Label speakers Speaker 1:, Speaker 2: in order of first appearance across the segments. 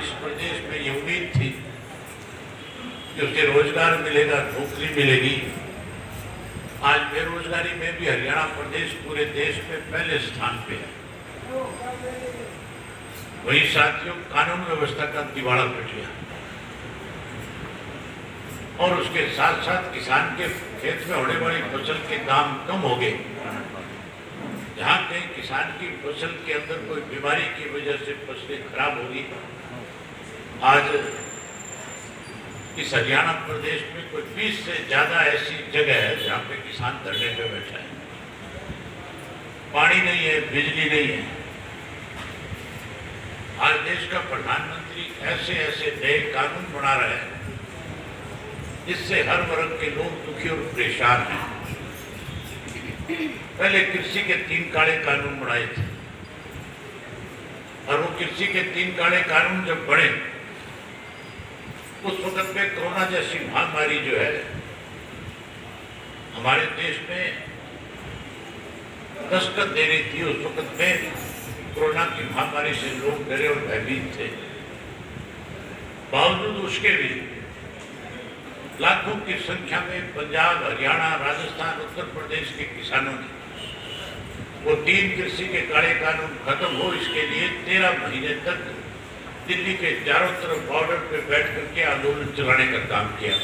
Speaker 1: इस प्रदेश में ये उम्मीद थी कि उसे रोजगार मिलेगा, नौकरी मिलेगी। आज बेरोजगारी में भी हरियाणा प्रदेश पूरे देश में पहले स्थान पे है। वही साथियों, कानून व्यवस्था का दिवाला पिट गया और उसके साथ साथ किसान के खेत में होने वाली फसल के दाम कम हो गए। जहाँ कहीं किसान की फसल के अंदर कोई बीमारी की वजह से फसलें खराब होगी, आज इस हरियाणा प्रदेश में कोई 20 से ज्यादा ऐसी जगह है जहाँ पे किसान धरने पे बैठा है। पानी नहीं है, बिजली नहीं है। आज देश का प्रधानमंत्री ऐसे ऐसे नए कानून बना रहे हैं जिससे हर वर्ग के लोग दुखी और परेशान हैं। पहले कृषि के 3 काले कानून बनाए थे और वो कृषि के 3 काले कानून जब बने उस वक्त में कोरोना जैसी महामारी जो है हमारे देश में दस्तक दे रही थी। उस वक्त में कोरोना की महामारी से लोग डरे और भयभीत थे। बावजूद उसके भी लाखों की संख्या में पंजाब, हरियाणा, राजस्थान, उत्तर प्रदेश के किसानों ने वो 3 कृषि के काले कानून खत्म हो इसके लिए 13 महीने तक दिल्ली के चारों तरफ बॉर्डर पे बैठ करके आंदोलन चलाने का काम किया।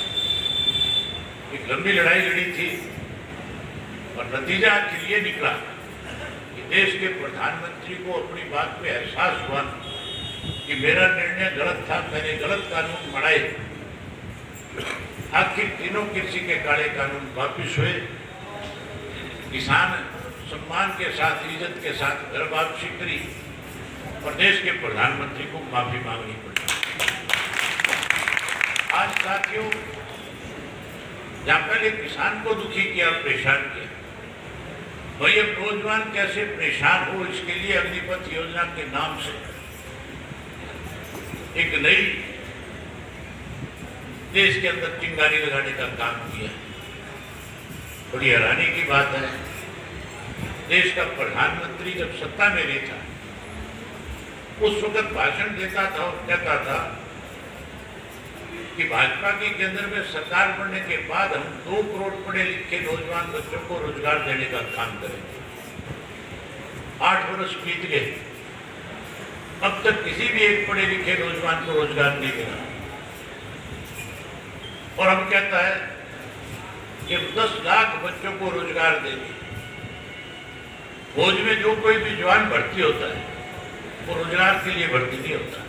Speaker 1: एक लंबी लड़ाई लड़ी थी और नतीजा आखिर ये निकला कि देश के प्रधानमंत्री को अपनी बात पे एहसास हुआ कि मेरा निर्णय गलत था, मैंने गलत कानून बनाए। आखिर तीनों कृषि के काले कानून वापिस हुए। किसान सम्मान के साथ, इज्जत के साथ घर वापसी करी और देश के प्रधानमंत्री को माफी मांगनी पड़ी। आज साथियों, जहां पहले किसान को दुखी किया, परेशान किया, वही अब नौजवान कैसे परेशान हो इसके लिए अग्निपथ योजना के नाम से एक नई देश के अंदर चिंगारी लगाने का काम किया। बड़ी हैरानी की बात है, देश का प्रधानमंत्री जब सत्ता में नहीं था उस वक्त भाषण देता था और कहता था कि भाजपा की केंद्र में सरकार बनने के बाद हम 2 करोड़ पढ़े लिखे नौजवान बच्चों को रोजगार देने का काम करेंगे। 8 वर्ष बीत गए, अब तक किसी भी एक पढ़े लिखे नौजवान को रोजगार नहीं मिला और अब कहता है कि 10 लाख बच्चों को रोजगार देंगे। फौज में जो कोई भी जवान भर्ती होता है वो रोजगार के लिए भर्ती नहीं होता,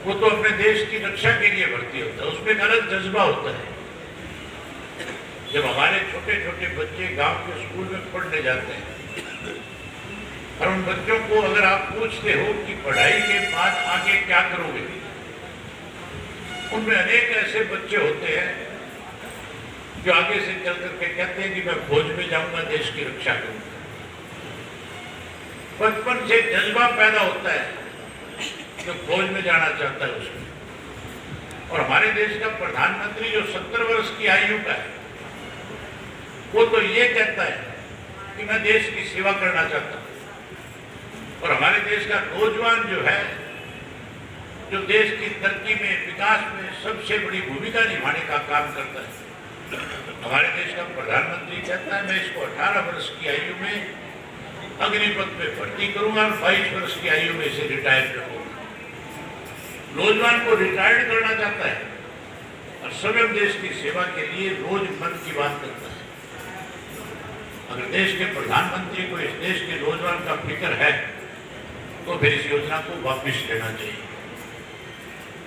Speaker 1: वो तो अपने देश की रक्षा के लिए भर्ती होता है। उसमें एक अलग जज्बा होता है। जब हमारे छोटे छोटे बच्चे गांव के स्कूल में पढ़ने जाते हैं और उन बच्चों को अगर आप पूछते हो कि पढ़ाई के बाद आगे क्या करोगे, उनमें अनेक ऐसे बच्चे होते हैं जो आगे से चल करके कहते हैं कि मैं फौज में जाऊंगा, देश की रक्षा करूंगा। बचपन से जज्बा पैदा होता है जो फौज में जाना चाहता है उसमें। और हमारे देश का प्रधानमंत्री जो 70 वर्ष की आयु का है वो तो ये कहता है कि मैं देश की सेवा करना चाहता हूं। और हमारे देश का नौजवान जो है, जो देश की तरक्की में, विकास में सबसे बड़ी भूमिका निभाने का काम करता है, हमारे देश का प्रधानमंत्री कहता है मैं इसको 18 वर्ष की आयु में अग्निपथ में भर्ती करूंगा और 22 वर्ष की आयु में इसे रिटायर करूंगा। नौजवान को रिटायर्ड करना चाहता है और स्वयं देश की सेवा के लिए रोज मन की बात करता है। अगर देश के प्रधानमंत्री को इस देश के नौजवान का फिक्र है तो फिर इस योजना को वापस लेना चाहिए।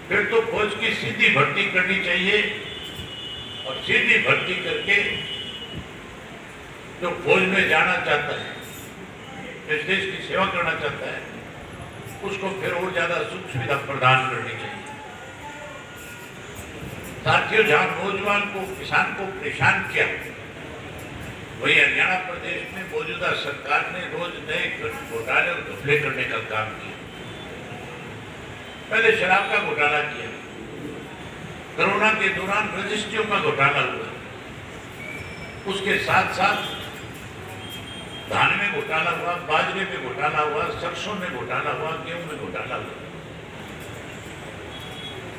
Speaker 1: फिर तो फौज की सीधी भर्ती करनी चाहिए और सीधी भर्ती करके जो फौज में जाना चाहता है, इस देश की सेवा करना चाहता है, उसको फिर और ज्यादा सुख सुविधा प्रदान करनी चाहिए। साथियों, जहां नौजवान को, किसान को परेशान किया, वही हरियाणा प्रदेश में मौजूदा सरकार ने रोज नए घोटाले और घपले करने का काम किया। पहले शराब का घोटाला किया, कोरोना के दौरान रजिस्ट्रियों का घोटाला हुआ, उसके साथ साथ धान में घोटाला हुआ, बाजरे में घोटाला हुआ, सरसों में घोटाला हुआ, गेहूं में घोटाला हुआ।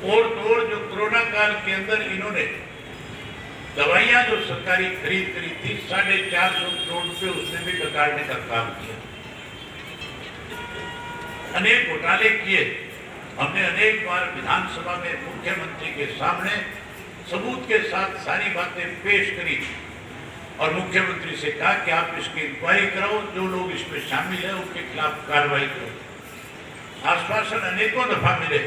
Speaker 1: और तो और जो कोरोना काल के अंदर इन्होंने दवाइयां जो सरकारी खरीद करी थी 450 करोड़ रुपए उसमें भी बिगाड़ने का काम किया। अनेक घोटाले किए। हमने अनेक बार विधानसभा में मुख्यमंत्री के सामने सबूत के साथ सारी बातें पेश करी और मुख्यमंत्री से कहा कि आप इसकी इंक्वायरी कराओ, जो लोग इसमें शामिल हैं उनके खिलाफ कार्रवाई करो। आश्वासन अनेकों दफा मिले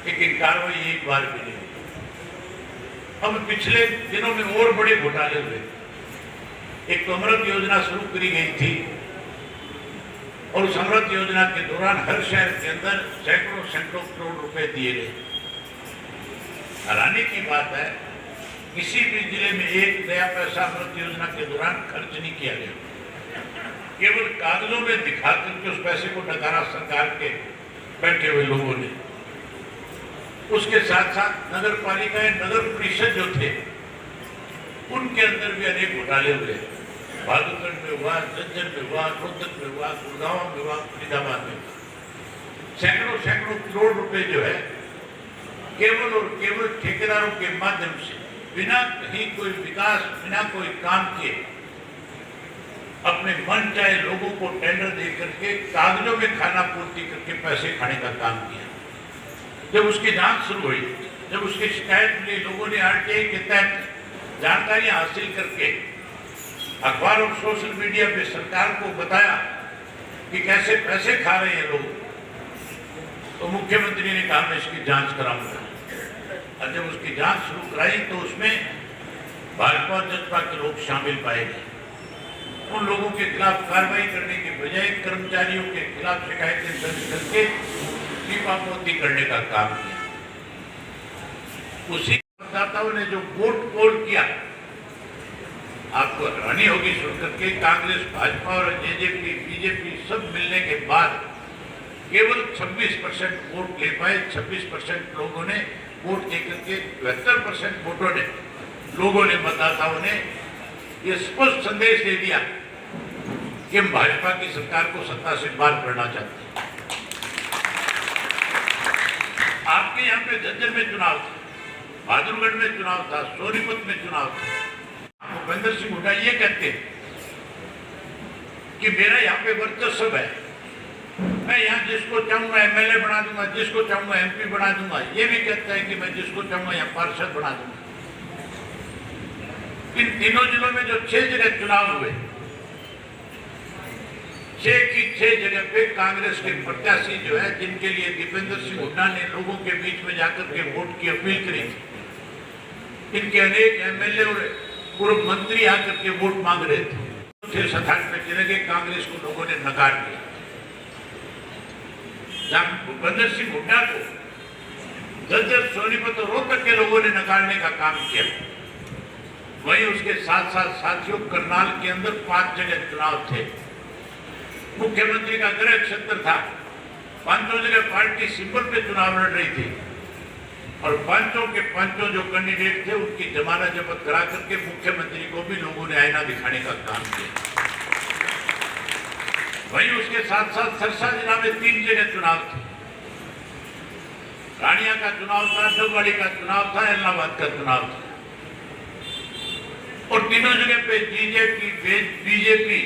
Speaker 1: लेकिन कार्रवाई एक बार भी नहीं। अब पिछले दिनों में और बड़े घोटाले हुए। एक तो अमृत योजना शुरू करी गई थी और उस अमृत योजना के दौरान हर शहर के अंदर सैकड़ों करोड़ रुपए दिए गए। हैरानी की बात है किसी भी जिले में एक नया पैसा अमृत योजना के दौरान खर्च नहीं किया गया। केवल कागजों में दिखा करके उस पैसे को नकारा सरकार के बैठे हुए लोगों ने। उसके साथ साथ नगर पालिकाएं, नगर परिषद जो थे उनके अंदर भी अनेक घोटाले हुए। बहादुरगढ़ में हुआ, झज्जर में हुआ, रोहतक में हुआ, गुड़गांव में हुआ, फरीदाबाद में सैकड़ों करोड़ रुपए जो है केवल और केवल ठेकेदारों के माध्यम से बिना कहीं कोई विकास, बिना कोई काम किए अपने मन चाहे लोगों को टेंडर दे करके कागजों में खाना पूर्ति करके पैसे खाने का काम किया। जब उसकी जांच शुरू हुई, जब उसकी शिकायत मिली, लोगों ने आरटीआई के तहत जानकारियां हासिल करके अखबार और सोशल मीडिया पे सरकार को बताया कि कैसे पैसे खा रहे हैं लोग, तो मुख्यमंत्री ने कहा मैं इसकी जांच कराऊंगा। और जब उसकी जांच शुरू कराई तो उसमें भाजपा और जनता के लोग शामिल पाए गए। उन लोगों के खिलाफ कार्रवाई करने के बजाय कर्मचारियों के खिलाफ शिकायतें दर्ज करके टीपापोती करने का काम किया। उसी मतदाताओं ने जो वोट पोल किया, आपको हैरानी होगी सुनकर के, कांग्रेस, भाजपा और जेजेपी, बीजेपी सब मिलने के बाद केवल 26% वोट ले पाए। 26% लोगों ने वोट देकर के 72% वोटों ने, लोगों ने, मतदाताओं ने ये स्पष्ट संदेश दे दिया कि हम भाजपा की सरकार को सत्ता से बाहर करना चाहते हैं। आपके यहाँ पे झज्जर में चुनाव था, बहादुरगढ़ में चुनाव था, सोनीपत में चुनाव था। भूपेंद्र सिंह हुड्डा ये कहते हैं कि मेरा यहाँ पे वर्चस्व है, मैं यहाँ जिसको चाहूंगा एमएलए बना दूंगा, जिसको चाहूंगा एमपी बना दूंगा। ये भी कहता है कि मैं जिसको चाहूंगा यहाँ पार्षद बना दूंगा। इन तीनों जिलों में जो 6 जगह चुनाव हुए, 6 की 6 जगह पे कांग्रेस के प्रत्याशी जो है, जिनके लिए दीपेंद्र सिंह हुड्डा ने लोगों के बीच में जाकर के वोट की अपील करी थी, इनके अनेक एमएलए और पूर्व मंत्री आकर के वोट मांग रहे थे। थे 7-8 पे चले गए, कांग्रेस को लोगों ने नकार दिया। जब भूपेंद्र सिंह हुड्डा को झज्जर, सोनीपत और रोहतक के लोगों ने नकारने का काम किया, वहीं उसके साथ साथ साथियों करनाल के अंदर 5 जगह चुनाव थे। मुख्यमंत्री का गृह क्षेत्र था। 5 जगह पार्टी सिंबल पे चुनाव लड़ रही थी और 5 के 5 जो कैंडिडेट थे उनकी जमानत जब्त करा करके मुख्यमंत्री को भी लोगों ने आईना दिखाने का काम किया। वहीं उसके साथ साथ सरसा जिला में 3 जगह चुनाव थे। रानिया का चुनाव था, डबवाड़ी का चुनाव था, इलाहाबाद का चुनाव था और तीनों जगह पे बीजेपी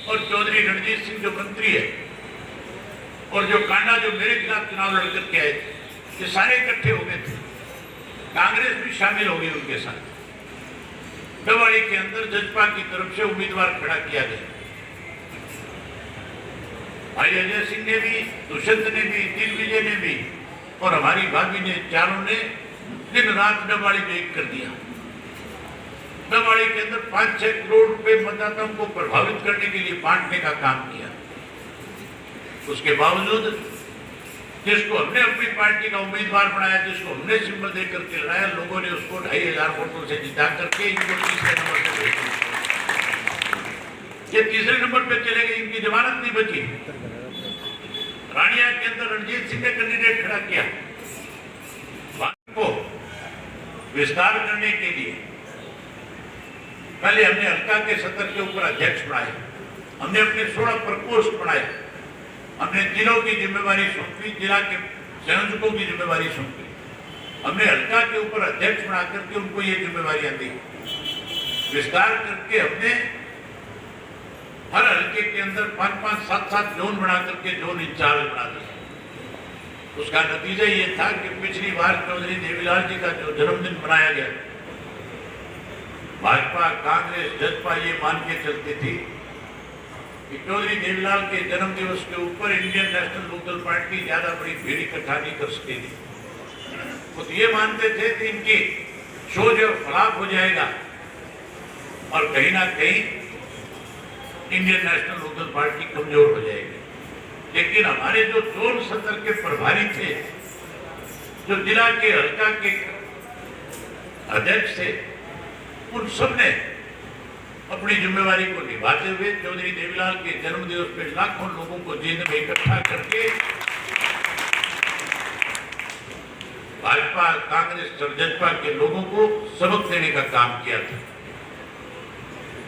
Speaker 1: और चौधरी रणजीत सिंह जो मंत्री है और जो कांडा जो मेरे खिलाफ चुनाव लड़ करके आए थे, ये सारे इकट्ठे हो गए थे। कांग्रेस भी शामिल हो गई उनके साथ। डबवाड़ी के अंदर जजपा की तरफ से उम्मीदवार खड़ा किया गया। भाई अजय सिंह ने भी, दुष्यंत ने भी, दिग्विजय ने भी और हमारी भाभी ने, चारों ने दिन रात डबवाड़ी में एक कर दिया। डबवाड़ी के अंदर 5-6 करोड़ रुपए मतदाताओं को प्रभावित करने के लिए बांटने का काम किया। उसके बावजूद जिसको हमने अपनी पार्टी का उम्मीदवार बनाया, जिसको हमने सिंबल दे करके लाया, लोगों ने उसको 2500 वोटों से जिता करके इनको तीसरे नंबर पे भेज दिया। ये तीसरे नंबर पे चले गए, इनकी जमानत नहीं बची। रानिया के अंदर रणजीत सिंह ने कैंडिडेट खड़ा किया। को विस्तार करने के लिए पहले हमने हल्का के सत्र के ऊपर अध्यक्ष बनाए, हमने अपने 16 प्रकोष्ठ बनाए, हमने जिलों की जिम्मेवारी सौंपी, जिला के संयोजकों की जिम्मेवारी सौंपी हमने हल्का के ऊपर अध्यक्ष बना करके उनको ये जिम्मेवारियां दी। विस्तार करके हमने हर हल्के के अंदर 5-5, 7-7 जोन बना करके जोन इंचार्ज बना दिया। उसका नतीजा ये था कि पिछली बार चौधरी देवीलाल जी का जो जन्मदिन मनाया गया, भाजपा, कांग्रेस, जसपा ये मान के चलती थी कि चौधरी देवीलाल के जन्म दिवस के ऊपर इंडियन नेशनल लोकदल पार्टी ज्यादा बड़ी भीड़ इकट्ठा नहीं कर सकेगी। तो ये मानते थे कि इनकी शो जो फलाप हो जाएगा और कहीं ना कहीं इंडियन नेशनल लोकदल पार्टी कमजोर हो जाएगी। लेकिन हमारे जो जोन सदर के प्रभारी थे, जो जिला के हल्का के अध्यक्ष थे, उन सब ने अपनी जिम्मेवारी को निभाते हुए चौधरी देवीलाल के जन्मदिवस पे लाखों लोगों को जींद में इकट्ठा करके भाजपा, कांग्रेस और जसपा के लोगों को सबक देने का काम किया था।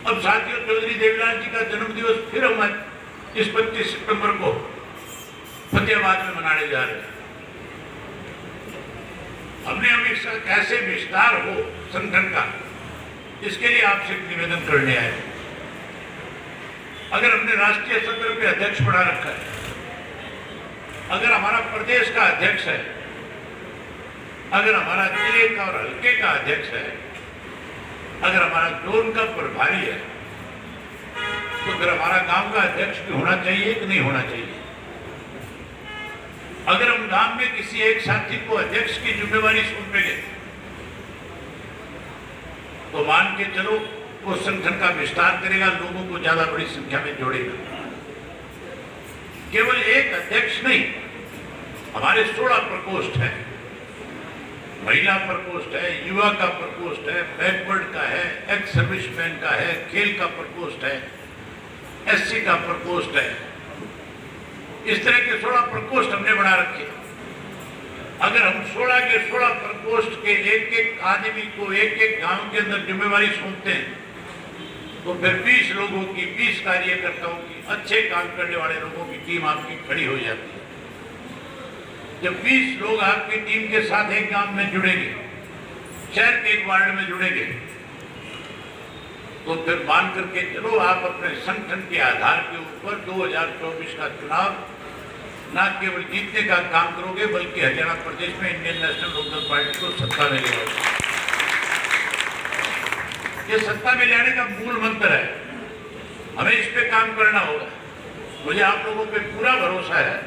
Speaker 1: अब साथियों, चौधरी देवीलाल जी का जन्मदिवस फिर हम इस 25 सितंबर को फतेहाबाद में मनाने जा रहे हैं। हमने हमेशा कैसे विस्तार हो संगठन का, इसके लिए आपसे एक निवेदन करने आए। अगर हमने राष्ट्रीय सत्र पे अध्यक्ष बना रखा है, अगर हमारा प्रदेश का अध्यक्ष है, अगर हमारा जिले का और हल्के का अध्यक्ष है, अगर हमारा जोन का प्रभारी है, तो फिर हमारा गांव का अध्यक्ष भी होना चाहिए कि नहीं होना चाहिए? अगर हम गांव में किसी एक साथी को अध्यक्ष की जिम्मेवारी सौंपेंगे तो मान के चलो वो संगठन का विस्तार करेगा, लोगों को ज्यादा बड़ी संख्या में जोड़ेगा। केवल एक अध्यक्ष नहीं, हमारे 16 प्रकोष्ठ है, महिला प्रकोष्ठ है, युवा का प्रकोष्ठ है, बैकवर्ड का है, एक्स सर्विसमैन का है, खेल का प्रकोष्ठ है, एससी का प्रकोष्ठ है। इस तरह के 16 प्रकोष्ठ हमने बना रखे। अगर हम 16 के 16 प्रकोष्ठ के एक एक आदमी को एक एक गांव के अंदर जिम्मेवारी सौंपते हैं, तो फिर 20 लोगों की, 20 कार्यकर्ताओं की, अच्छे काम करने वाले लोगों की टीम आपकी खड़ी हो जाती है। जब 20 लोग आपकी टीम के साथ एक गांव में जुड़ेंगे, शहर के एक वार्ड में जुड़ेंगे, तो फिर मान करके चलो आप अपने संगठन के आधार के ऊपर 2024 का चुनाव न केवल जीतने का काम करोगे, बल्कि हरियाणा प्रदेश में इंडियन नेशनल लोकदल पार्टी को सत्ता में ले आओगे। ये सत्ता में लाने का मूल मंत्र है। हमें इस पे काम करना होगा। मुझे आप लोगों पे पूरा भरोसा है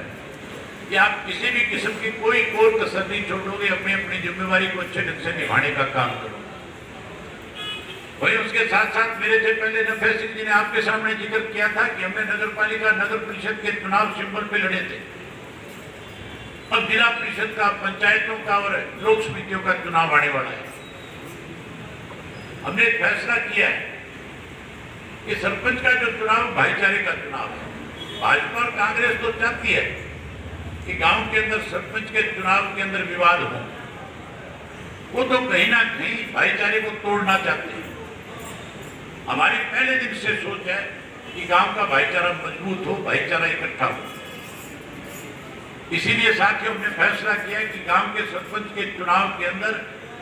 Speaker 1: कि आप किसी भी किस्म की कोई कसर नहीं छोड़ोगे, अपनी अपनी जिम्मेवारी को अच्छे ढंग से निभाने का काम करोगे। वही उसके साथ साथ मेरे से पहले नफे सिंह जी ने आपके सामने जिक्र किया था कि हमने नगर पालिका, नगर परिषद के चुनाव सिंबल पे लड़े थे। अब जिला परिषद का, पंचायतों का और लोक समितियों का चुनाव आने वाला है। हमने फैसला किया है कि सरपंच का जो चुनाव भाईचारे का चुनाव है। भाजपा और कांग्रेस तो चाहती है कि गांव के अंदर सरपंच के चुनाव के अंदर विवाद हो, वो तो कहीं ना कहीं भाईचारे को तोड़ना चाहते हैं। हमारी पहले दिन से सोच है कि गांव का भाईचारा मजबूत हो, भाईचारा इकट्ठा हो। इसीलिए साथियों, हमने फैसला किया है कि गांव के सरपंच के चुनाव के अंदर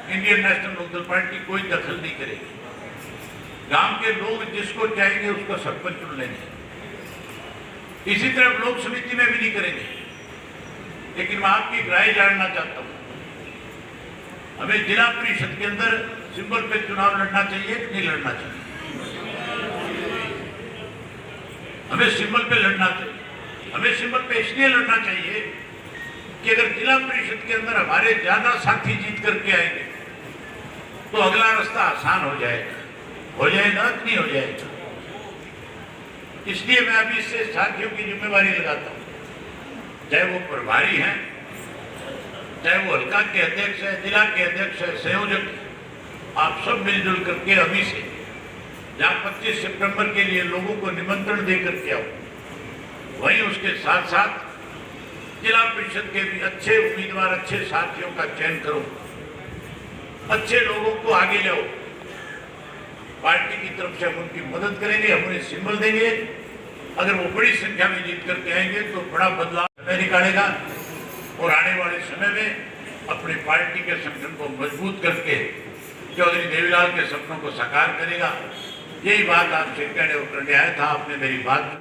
Speaker 1: इंडियन नेशनल लोकदल पार्टी कोई दखल नहीं करेगी। गांव के लोग जिसको चाहेंगे उसको सरपंच चुन लेंगे। इसी तरह लोक समिति में भी नहीं करेंगे। लेकिन मैं आपकी राय जानना चाहता हूं, हमें जिला परिषद के अंदर सिंबल पे चुनाव लड़ना चाहिए कि नहीं लड़ना चाहिए? हमें सिंबल पे लड़ना चाहिए। हमें सिंबल पे इसलिए लड़ना चाहिए कि अगर जिला परिषद के अंदर हमारे ज्यादा साथी जीत करके आएंगे तो अगला रास्ता आसान हो जाएगा कि नहीं हो जाएगा? इसलिए मैं अभी से साथियों की जिम्मेवारी लगाता हूं, चाहे वो प्रभारी हैं, चाहे वो हल्का के अध्यक्ष है, जिला के अध्यक्ष है, संयोजक है, आप सब मिलजुल करके अभी से जहां 25 सितंबर के लिए लोगों को निमंत्रण दे करके आओ, वहीं उसके साथ साथ जिला परिषद के भी अच्छे उम्मीदवार, अच्छे साथियों का चयन करो, अच्छे लोगों को आगे लाओ। पार्टी की तरफ से हम उनकी मदद करेंगे, हम उन्हें सिंबल देंगे। अगर वो बड़ी संख्या में जीत करके आएंगे तो बड़ा बदलाव समय निकालेगा और आने वाले समय में अपनी पार्टी के संगठन को मजबूत करके चौधरी देवीलाल के सपनों को साकार करेगा। यही बात आपसे कहने आया था, आपने मेरी बात